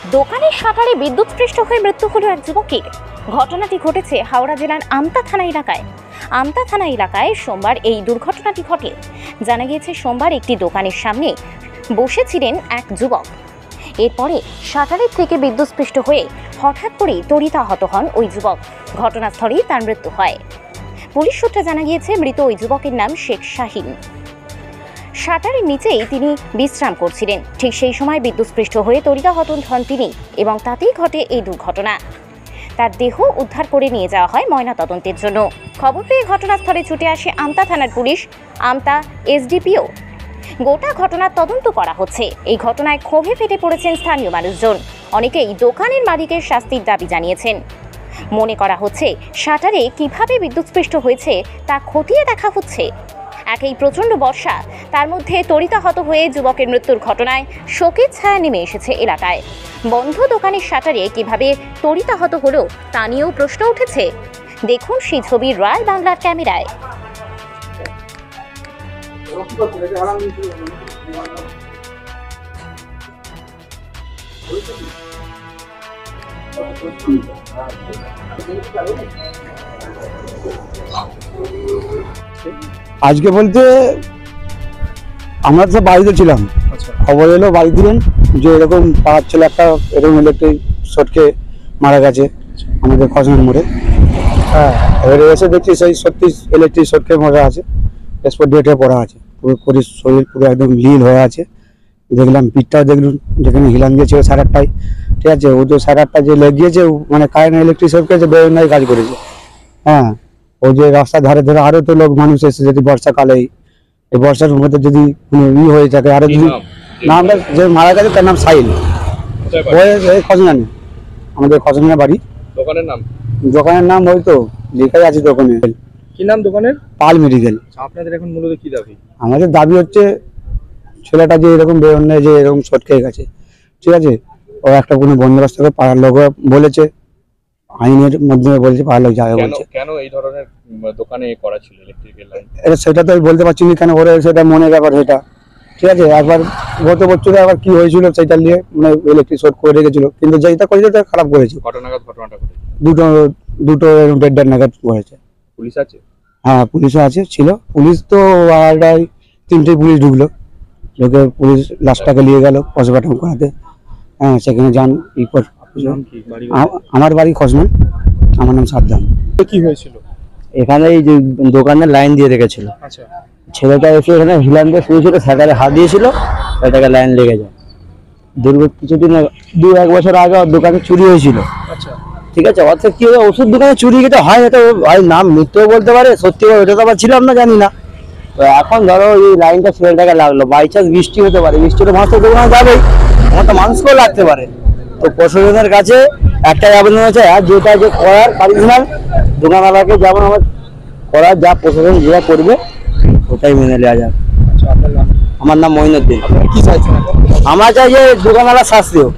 দোকানের শাটারে বিদ্যুৎস্পৃষ্ট হয়ে মৃত্যু হলো এক যুবকের। ঘটনাটি ঘটেছে হাওড়া জেলার আমতা থানা এলাকায়। আমতা থানা এলাকায় সোমবার এই দুর্ঘটনাটি ঘটে। জানা গিয়েছে সোমবার একটি দোকানের সামনে বসেছিলেন এক যুবক। এরপরে শাটারের থেকে বিদ্যুৎস্পৃষ্ট হয়ে হঠাৎ করেই তড়িতাহত হন ওই যুবক। ঘটনাস্থলেই তার মৃত্যু হয়। পুলিশ সূত্রে জানা গিয়েছে মৃত ওই যুবকের নাম শেখ শাহিন। শাটারের নিচেই তিনি বিশ্রাম করছিলেন। ঠিক সেই সময় বিদ্যুৎস্পৃষ্ট হয়ে তড়িতাহত হন তিনি এবং তাতেই ঘটে এই দুর্ঘটনা। তার দেহ উদ্ধার করে নিয়ে যাওয়া হয় ময়নাতদন্তের জন্য। খবর পেয়ে ঘটনাস্থলে ছুটে আসে আমতা থানার পুলিশ, আমতা এসডিপিও। গোটা ঘটনার তদন্ত করা হচ্ছে। এই ঘটনায় ক্ষোভে ফেটে পড়েছেন স্থানীয় মানুষজন। অনেকেই দোকানের মালিকের শাস্তির দাবি জানিয়েছেন। মনে করা হচ্ছে শাটারে কিভাবে বিদ্যুৎস্পৃষ্ট হয়েছে তা খতিয়ে দেখা হচ্ছে। একই প্রচণ্ড বর্ষা, তার মধ্যে তড়িতাহত হয়ে যুবকের মৃত্যুর ঘটনায় শোকের ছায়া নেমে এসেছে এলাকায়। বন্ধ দোকানের শাটারে কিভাবে তড়িতাহত হলো তা নিয়েও প্রশ্ন উঠেছে। দেখুন সেই ছবি রয়্যাল বাংলার ক্যামেরায়। আজকে বলতে আমরা তো বাড়িতে ছিলাম, খবর এলো বাড়ি দিলেন যে এরকম পাড়ার ছেলে একটা এরকম ইলেকট্রিক শর্টকে মারা গেছে আমাদের খসমান মোড়ে। হ্যাঁ, এবারে এসে দেখছি সেই সত্যি ইলেকট্রিক শর্টকে মারা আছে, স্পট ডেটে পড়া আছে, পুরো শরীর পুরো একদম লীল হয়ে আছে। দেখলাম পিঠটাও দেখলুন যেখানে হিলান গিয়েছিল 8:30টায়, ঠিক আছে, ও তো 8:30টায় যে লেগিয়েছে মানে কারেন্ট ইলেকট্রিক শর্টকে যে বেরোনায় কাজ করেছে। হ্যাঁ, ও যে রাস্তার ধারে ধরে আরো তো লোক মানুষ এসে যদি বর্ষাকালে এই বর্ষার মধ্যে যদি হয়ে থাকে আরো যদি নামটা যে মারা গেছে তার নাম সাইল, ওই খসনানি, আমাদের খসনানি বাড়ি। দোকানের নাম ওই তো লেখাই আছে দোকানে। কি নাম দোকানের? পাল মেডিকেল। আপনাদের এখন মূলত কি দাবি? আমাদের দাবি হচ্ছে ছেলেটা যে এরকম বেরোনায় যে এরকম শর্ট খেয়ে গেছে, ঠিক আছে, ও একটা কোনো বন্দোবস্ত করে পাড়ার লোক বলেছে, আইনের মধ্যে বলেছে পাড়ার লোক যাবে বলছে। কেন এই ধরনের দোকানে করা ছিল ইলেকট্রিক্যাল লাইন? এটা সেটা তো আমি বলতে পারছি না কেন ওরা, সেটা মনের ব্যাপার সেটা, ঠিক আছে। একবার গত বছরে আবার কি হয়েছিল সেটা নিয়ে মানে ইলেকট্রিক শর্ট করে রেখেছিল, কিন্তু যেটা করেছে তার খারাপ করেছে। ঘটনাটা দুটো 1:30 নাগাদ করেছে। পুলিশ আছে? হ্যাঁ, পুলিশও আছে, ছিল পুলিশ তো। আর 3টে পুলিশ ঢুকলো, লোকে পুলিশ লাশটাকে নিয়ে গেল পোস্টমর্টম করাতে। হ্যাঁ, সেখানে যান আমার বাড়ি খসমান, আমার নাম সাদ্দাম। কি হয়েছিল? এখানে এই যে দোকানের লাইন দিয়ে রেখেছিল, আচ্ছা, ছেলেটা এসে এখানে হিলান দিয়ে শুয়েছিল, স্যাটারে হাত দিয়েছিল, সেটাকে লাইন লেগে যায়। কিছুদিন 2-1 বছর আগে ওর দোকানে চুরি হয়েছিল। আচ্ছা, ঠিক আছে, অর্থাৎ কি ওষুধ দোকানে চুরি যেটা হয় এটা হয় নাম মিথ্যেও বলতে পারে, সত্যি ওটা তো আবার ছিলাম না, জানি না। তো এখন ধরো এই লাইনটা ছেলেটাকে লাগলো, বাই চান্স বৃষ্টি হতে পারে, বৃষ্টিটা মানুষ তো দোকানে যাবেই, আমার তো মানুষকেও লাগতে পারে। তো প্রশাসনের কাছে একটাই আবেদন আছে, আর যেটা যে করার পারিশনাল দোকানওয়ালাকে যেমন আমার করার যা প্রশাসন যেটা করবে ওটাই মেনে নেওয়া যাবে। আমার নাম মঈনুদ্দিন। কি চাইছেন? আমার চাই যে দোকানওয়ালা শাস্তি হোক।